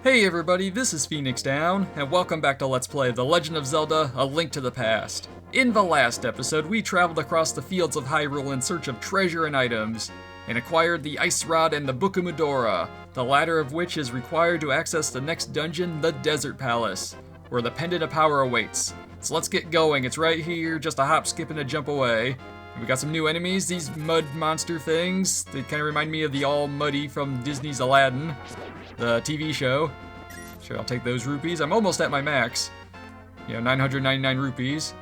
Hey everybody, this is Phoenix Down, and welcome back to Let's Play The Legend of Zelda: A Link to the Past. In the last episode, we traveled across the fields of Hyrule in search of treasure and items, and acquired the Ice Rod and the Book of Medora, the latter of which is required to access the next dungeon, the Desert Palace, where the Pendant of Power awaits. So let's get going, it's right here, just a hop, skip, and a jump away. We got some new enemies, these mud monster things. They kind of remind me of the All Muddy from Disney's Aladdin, the TV show. Sure, I'll take those rupees. I'm almost at my max. 999 rupees.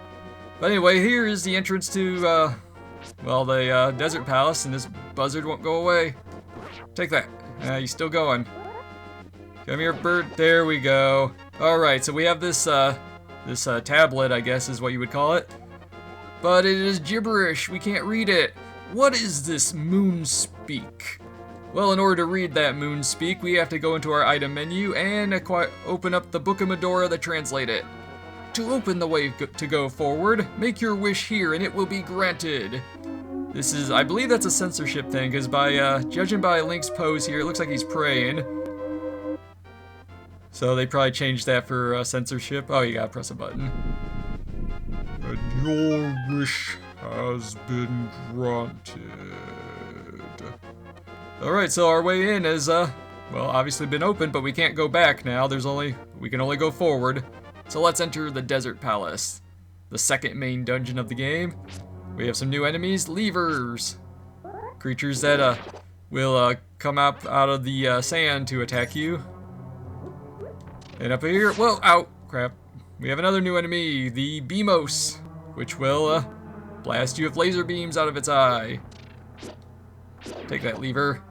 But anyway, here is the entrance to, the Desert Palace, and this buzzard won't go away. Take that. He's still going. Come here, bird. There we go. Alright, so we have this tablet, I guess is what you would call it. But it is gibberish. We can't read it. What is this moon speak? Well, in order to read that moon speak, we have to go into our item menu and open up the Book of Medora to translate it. To open the way to go forward, make your wish here and it will be granted. This is, I believe that's a censorship thing, because by judging by Link's pose here, it looks like he's praying. So they probably changed that for censorship. Oh, you gotta press a button. And your wish has been granted. Alright, so our way in is, obviously been open, but we can't go back now. We can only go forward. So let's enter the Desert Palace, the second main dungeon of the game. We have some new enemies, levers. Creatures that, will, come up out of the, sand to attack you. And up here, whoa, ow, crap. We have another new enemy, the Beamos, which will, blast you with laser beams out of its eye. Take that, lever.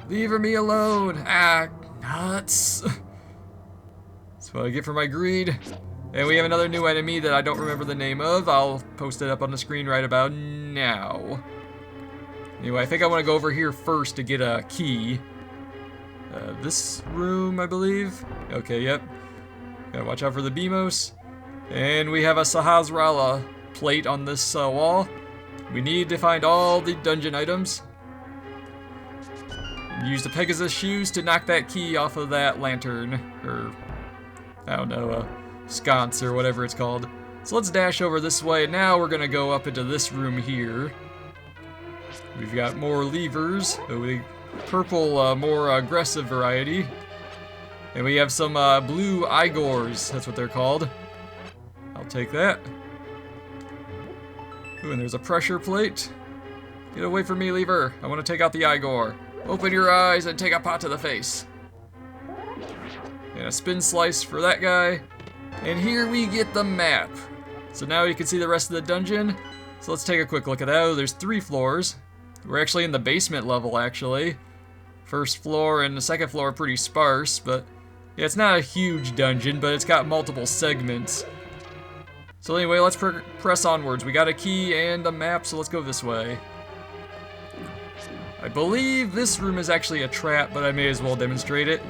Leave me alone! Ah, nuts! That's what I get for my greed. And we have another new enemy that I don't remember the name of. I'll post it up on the screen right about now. Anyway, I think I want to go over here first to get a key. This room, I believe. Okay, yep. Gotta watch out for the Beamos. And we have a Sahasrara plate on this wall. We need to find all the dungeon items. Use the Pegasus shoes to knock that key off of that lantern, or I don't know, sconce or whatever it's called. So let's dash over this way. Now we're gonna go up into this room here. We've got more levers, the purple, more aggressive variety. And we have some blue Igors, that's what they're called. I'll take that. Ooh, and there's a pressure plate. Get away from me, lever. I want to take out the Igor. Open your eyes and take a pot to the face. And a spin slice for that guy. And here we get the map. So now you can see the rest of the dungeon. So let's take a quick look at that. Oh, there's 3 floors. We're actually in the basement level, actually. First floor and the second floor are pretty sparse, but yeah, it's not a huge dungeon, but it's got multiple segments. So anyway, let's press onwards. We got a key and a map, so let's go this way. I believe this room is actually a trap, but I may as well demonstrate it.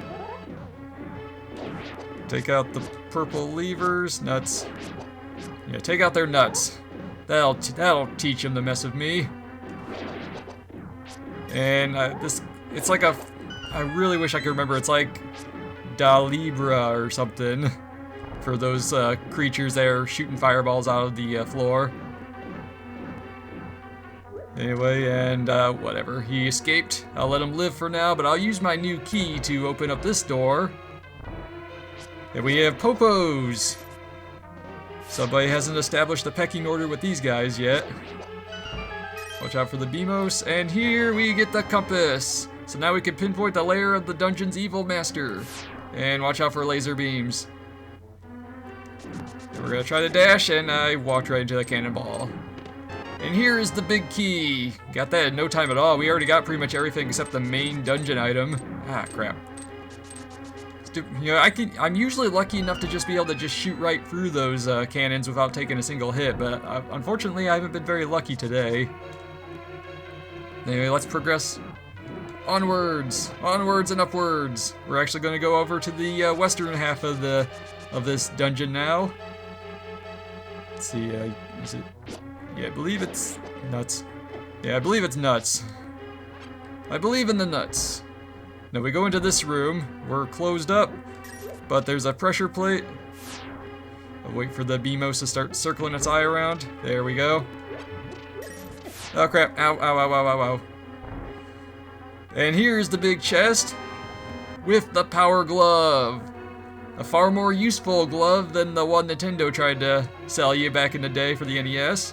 Take out the purple levers, nuts. Yeah, take out their nuts. That'll teach them to mess with me. And it's like I really wish I could remember. It's like Dalibra or something for those creatures that are shooting fireballs out of the floor. Anyway, and whatever. He escaped. I'll let him live for now, but I'll use my new key to open up this door. And we have Popos. Somebody hasn't established a pecking order with these guys yet. Watch out for the Beamos. And here we get the compass. So now we can pinpoint the lair of the dungeon's evil master. And watch out for laser beams. And we're gonna try to dash, and I walked right into the cannonball. And here is the big key. Got that in no time at all. We already got pretty much everything except the main dungeon item. Ah, crap. I'm usually lucky enough to just be able to just shoot right through those cannons without taking a single hit, but unfortunately I haven't been very lucky today. Anyway, let's progress onwards and upwards. We're actually going to go over to the western half of this dungeon now. Let's see, is it? Yeah, I believe it's nuts. Yeah, I believe it's nuts. I believe in the nuts. Now we go into this room. We're closed up, but there's a pressure plate. I'll wait for the BMOS to start circling its eye around. There we go. Oh crap, ow, ow, ow, ow, ow, ow. And here's the big chest with the power glove. A far more useful glove than the one Nintendo tried to sell you back in the day for the NES.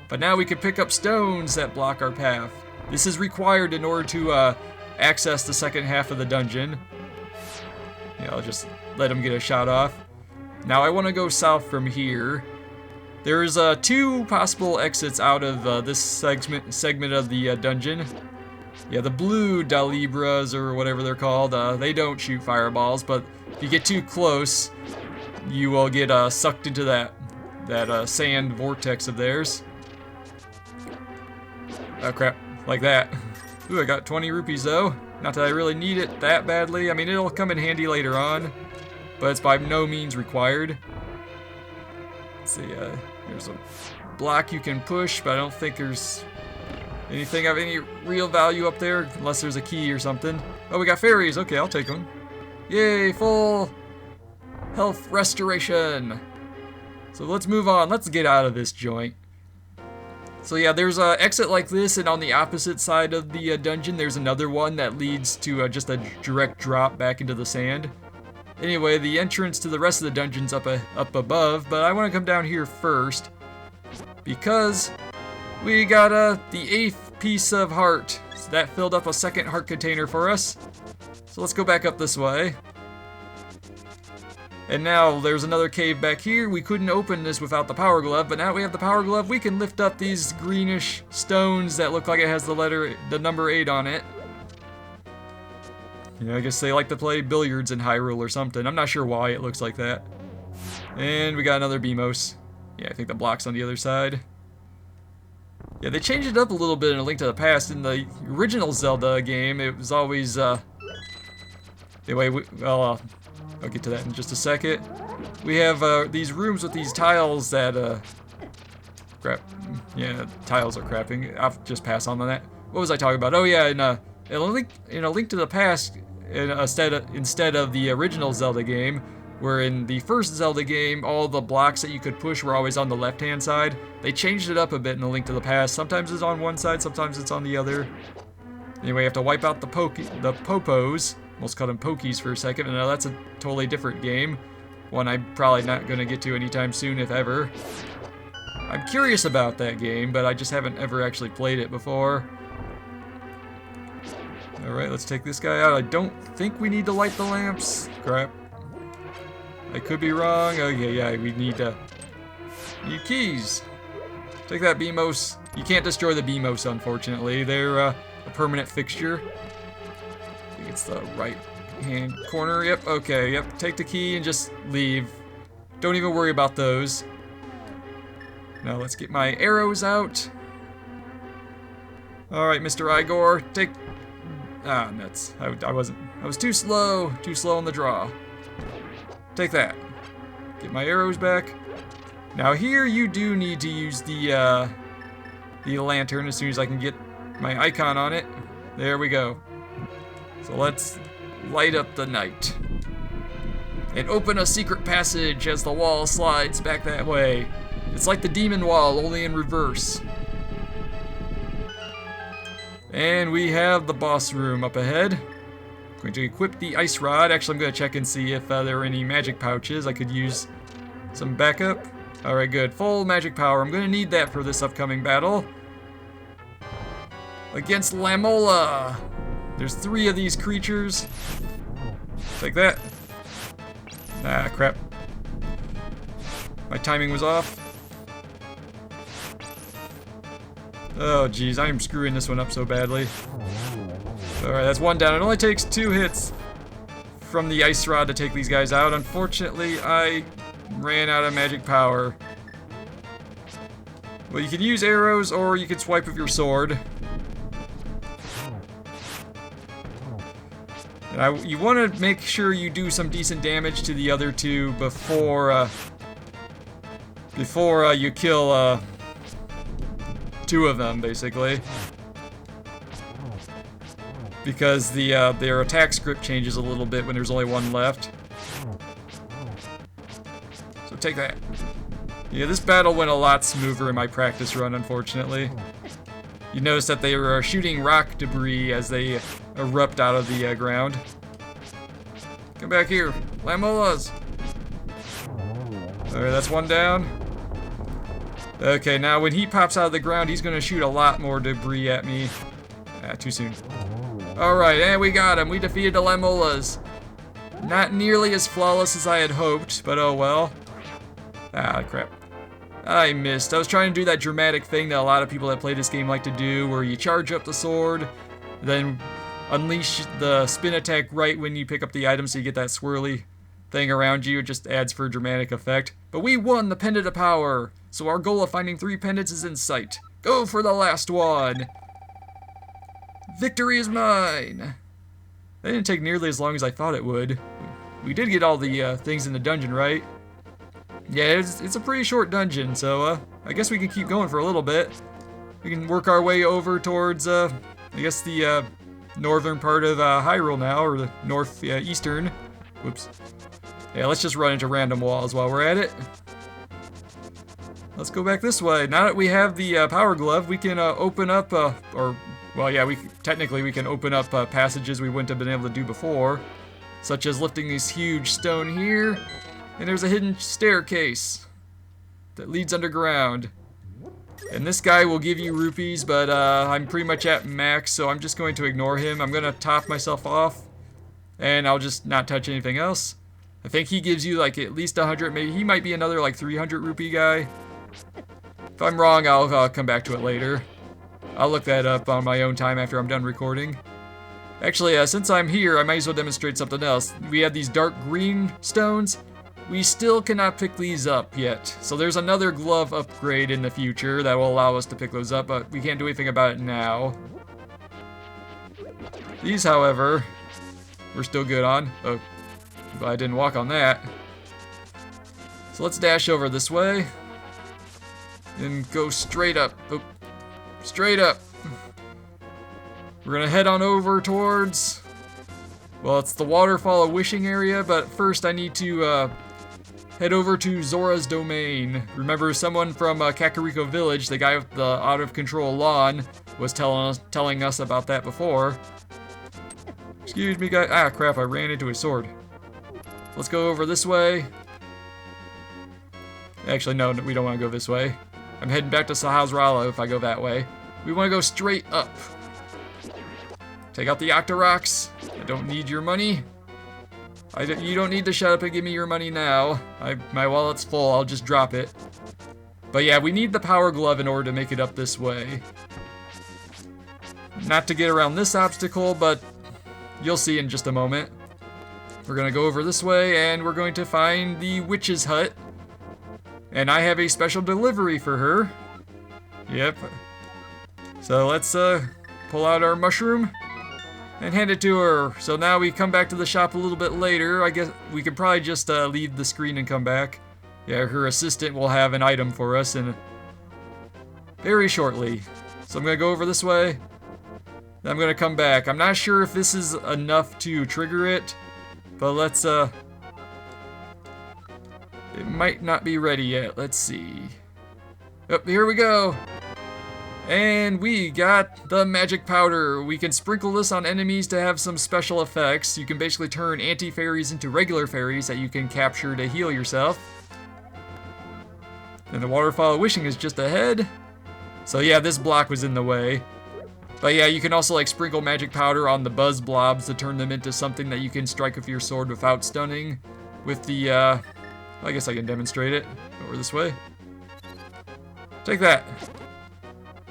But now we can pick up stones that block our path. This is required in order to access the second half of the dungeon. Yeah, I'll just let him get a shot off. Now I want to go south from here. There's 2 possible exits out of this segment of the dungeon. Yeah, the blue Dalibras, or whatever they're called, they don't shoot fireballs, but if you get too close, you will get sucked into that sand vortex of theirs. Oh crap, like that. Ooh, I got 20 rupees though. Not that I really need it that badly. I mean, it'll come in handy later on, but it's by no means required. Let's see, there's a block you can push, but I don't think there's anything of any real value up there, unless there's a key or something. Oh, we got fairies. Okay, I'll take them. Yay, full health restoration. So let's move on. Let's get out of this joint. So yeah, there's an exit like this, and on the opposite side of the dungeon, there's another one that leads to just a direct drop back into the sand. Anyway, the entrance to the rest of the dungeon's up above, but I want to come down here first because we got the 8th piece of heart. So that filled up a second heart container for us. So let's go back up this way. And now there's another cave back here. We couldn't open this without the power glove, but now we have the power glove. We can lift up these greenish stones that look like it has the number 8 on it. Yeah, I guess they like to play billiards in Hyrule or something. I'm not sure why it looks like that. And we got another BMOS. Yeah, I think the block's on the other side. Yeah, they changed it up a little bit in A Link to the Past. In the original Zelda game, it was always, anyway, I'll get to that in just a second. We have these rooms with these tiles that, crap. Yeah, tiles are crapping. I'll just pass on that. What was I talking about? Oh yeah, in A Link to the Past, instead of the original Zelda game, where in the first Zelda game, all the blocks that you could push were always on the left-hand side. They changed it up a bit in A Link to the Past. Sometimes it's on one side, sometimes it's on the other. Anyway, you have to wipe out the popos. Almost called them pokies for a second, and now that's a totally different game. One I'm probably not going to get to anytime soon, if ever. I'm curious about that game, but I just haven't ever actually played it before. Alright, let's take this guy out. I don't think we need to light the lamps. Crap. I could be wrong. Oh yeah, we need keys. Take that BMOS. You can't destroy the BMOS, unfortunately. They're a permanent fixture. I think it's the right hand corner. Yep, okay, yep. Take the key and just leave. Don't even worry about those. Now let's get my arrows out. Alright, Mr. Igor, take... Ah, nuts. I was too slow on the draw. Take that. Get my arrows back. Now here you do need to use the lantern as soon as I can get my icon on it. There we go. So let's light up the night. And open a secret passage as the wall slides back that way. It's like the demon wall, only in reverse. And we have the boss room up ahead. I'm going to equip the ice rod. Actually, I'm going to check and see if there are any magic pouches. I could use some backup. Alright, good. Full magic power. I'm going to need that for this upcoming battle. Against Lamola. There's 3 of these creatures. Take that. Ah, crap. My timing was off. Oh, geez. I am screwing this one up so badly. Alright, that's 1 down. It only takes 2 hits from the ice rod to take these guys out. Unfortunately, I ran out of magic power. Well, you could use arrows, or you could swipe with your sword. And you want to make sure you do some decent damage to the other 2 before you kill 2 of them, basically. because their attack script changes a little bit when there's only one left. So take that. Yeah, this battle went a lot smoother in my practice run, unfortunately. You notice that they were shooting rock debris as they erupt out of the ground. Come back here, Lamolas! Alright, that's one down. Okay, now when he pops out of the ground, he's gonna shoot a lot more debris at me. Ah, too soon. Alright, and we got him. We defeated the Lamolas. Not nearly as flawless as I had hoped, but oh well. Ah, crap. I missed. I was trying to do that dramatic thing that a lot of people that play this game like to do, where you charge up the sword, then unleash the spin attack right when you pick up the item so you get that swirly thing around you. It just adds for dramatic effect. But we won the Pendant of Power, so our goal of finding 3 pendants is in sight. Go for the last one! Victory is mine! That didn't take nearly as long as I thought it would. We did get all the things in the dungeon, right? Yeah, it's a pretty short dungeon, so I guess we can keep going for a little bit. We can work our way over towards, I guess the northern part of Hyrule now, or the northeastern. Whoops. Yeah, let's just run into random walls while we're at it. Let's go back this way. Now that we have the power glove, we can open up, well, yeah, technically we can open up passages we wouldn't have been able to do before, such as lifting this huge stone here. And there's a hidden staircase that leads underground. And this guy will give you rupees, but I'm pretty much at max, so I'm just going to ignore him. I'm going to top myself off, and I'll just not touch anything else. I think he gives you like at least 100, maybe he might be another like 300 rupee guy. If I'm wrong, I'll come back to it later. I'll look that up on my own time after I'm done recording. Actually, since I'm here, I might as well demonstrate something else. We have these dark green stones. We still cannot pick these up yet, so there's another glove upgrade in the future that will allow us to pick those up, but we can't do anything about it now. These, however, we're still good on. Oh, but I didn't walk on that. So let's dash over this way and go straight up. Oh, straight up. We're gonna head on over towards, well, it's the Waterfall of Wishing area, but first I need to head over to Zora's Domain. Remember, someone from Kakariko Village, the guy with the out-of-control lawn, was telling us about that before. Excuse me, guy. Ah, crap, I ran into his sword. Let's go over this way. Actually, no, we don't want to go this way. I'm heading back to Sahasrara if I go that way. We want to go straight up. Take out the Octoroks. I don't need your money. You don't need to shut up and give me your money now. My wallet's full, I'll just drop it. But yeah, we need the power glove in order to make it up this way. Not to get around this obstacle, but you'll see in just a moment. We're gonna go over this way, and we're going to find the witch's hut. And I have a special delivery for her. Yep. So let's pull out our mushroom and hand it to her. So now we come back to the shop a little bit later. I guess we could probably just leave the screen and come back. Yeah, her assistant will have an item for us in very shortly. So I'm gonna go over this way. Then I'm gonna come back. I'm not sure if this is enough to trigger it, but let's it might not be ready yet. Let's see. Oh, here we go. And we got the magic powder. We can sprinkle this on enemies to have some special effects. You can basically turn anti-fairies into regular fairies that you can capture to heal yourself. And the Waterfall of Wishing is just ahead. So yeah, this block was in the way. But yeah, you can also like sprinkle magic powder on the buzz blobs to turn them into something that you can strike with your sword without stunning. With the, I guess I can demonstrate it. Over this way. Take that.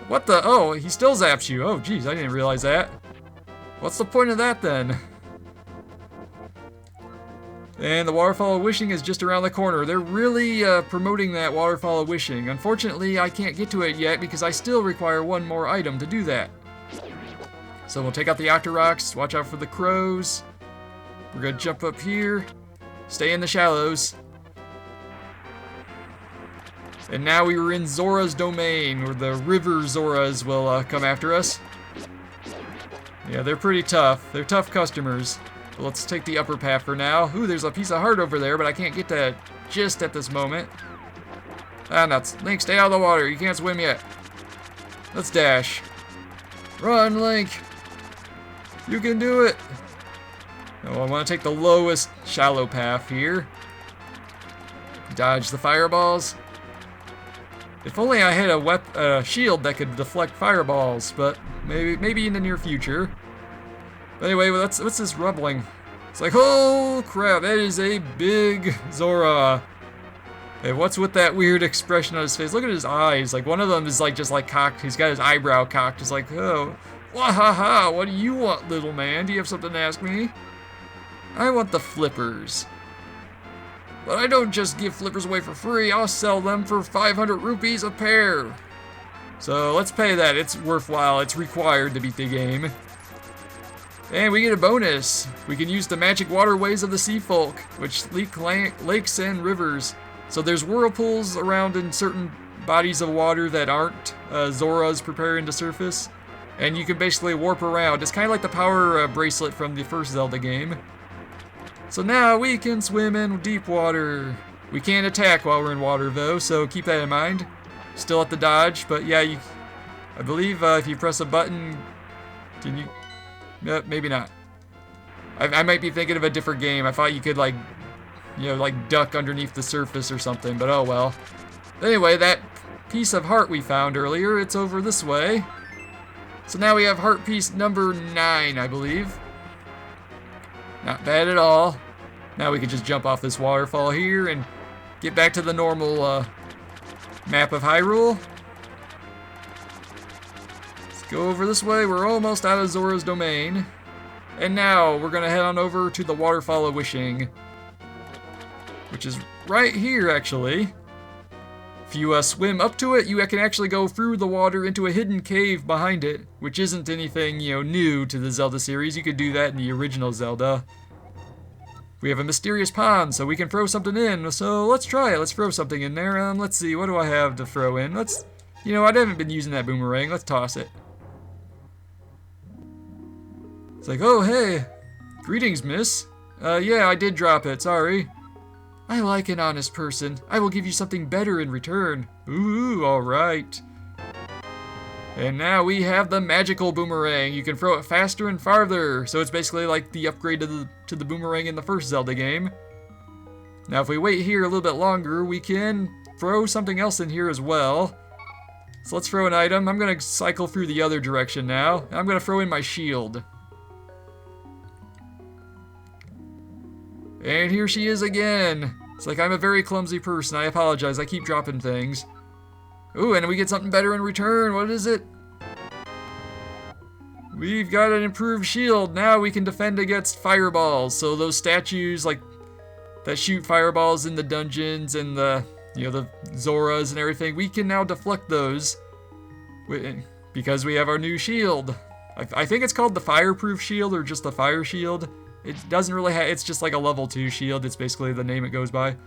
What the? Oh, he still zaps you. Oh, geez, I didn't realize that. What's the point of that, then? And the Waterfall of Wishing is just around the corner. They're really promoting that Waterfall of Wishing. Unfortunately, I can't get to it yet because I still require one more item to do that. So we'll take out the Octoroks, watch out for the crows. We're gonna jump up here, stay in the shallows. And now we were in Zora's Domain, where the river Zoras will come after us. Yeah, they're pretty tough. They're tough customers. But let's take the upper path for now. Ooh, there's a piece of heart over there, but I can't get that just at this moment. Ah, nuts. Link, stay out of the water. You can't swim yet. Let's dash. Run, Link. You can do it. Oh, I want to take the lowest shallow path here. Dodge the fireballs. If only I had a shield that could deflect fireballs, but maybe in the near future. But anyway, what's this rumbling? It's like, oh crap, that is a big Zora. Hey, what's with that weird expression on his face? Look at his eyes. Like, one of them is like just like cocked. He's got his eyebrow cocked. It's like, oh, wahaha, what do you want, little man? Do you have something to ask me? I want the flippers. But I don't just give flippers away for free. I'll sell them for 500 rupees a pair. So let's pay that. It's worthwhile. It's required to beat the game. And we get a bonus. We can use the magic waterways of the sea folk, which leak lakes and rivers. So there's whirlpools around in certain bodies of water that aren't Zoras preparing to surface. And you can basically warp around. It's kind of like the power bracelet from the first Zelda game. So now we can swim in deep water. We can't attack while we're in water though, so keep that in mind. Still at the dodge, but yeah, I believe if you press a button, can you? Maybe not. I might be thinking of a different game. I thought you could like duck underneath the surface or something, but oh well. Anyway, that piece of heart we found earlier, it's over this way. So now we have heart piece number 9, I believe. Not bad at all. Now we can just jump off this waterfall here and get back to the normal map of Hyrule. Let's go over this way. We're almost out of Zora's domain. And now we're going to head on over to the Waterfall of Wishing, which is right here, actually. If you swim up to it, you can actually go through the water into a hidden cave behind it, which isn't anything, new to the Zelda series. You could do that in the original Zelda. We have a mysterious pond, so we can throw something in. So let's try it. Let's throw something in there. Let's see, what do I have to throw in? I haven't been using that boomerang. Let's toss it. It's like, oh, hey. Greetings, miss. Yeah, I did drop it. Sorry. I like an honest person. I will give you something better in return. Ooh, alright. And now we have the magical boomerang. You can throw it faster and farther. So it's basically like the upgrade to the boomerang in the first Zelda game. Now if we wait here a little bit longer, we can throw something else in here as well. So let's throw an item. I'm going to cycle through the other direction now. I'm going to throw in my shield. And here she is again. It's like, I'm a very clumsy person. I apologize. I keep dropping things. Ooh, and we get something better in return. What is it? We've got an improved shield. Now we can defend against fireballs. So those statues like that shoot fireballs in the dungeons and the Zoras and everything, we can now deflect those because we have our new shield. I think it's called the fireproof shield or just the fire shield. It doesn't really it's just like a level 2 shield. It's basically the name it goes by.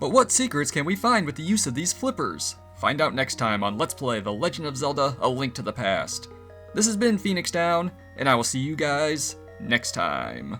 But what secrets can we find with the use of these flippers? Find out next time on Let's Play The Legend of Zelda: A Link to the Past. This has been Phoenix Down, and I will see you guys next time.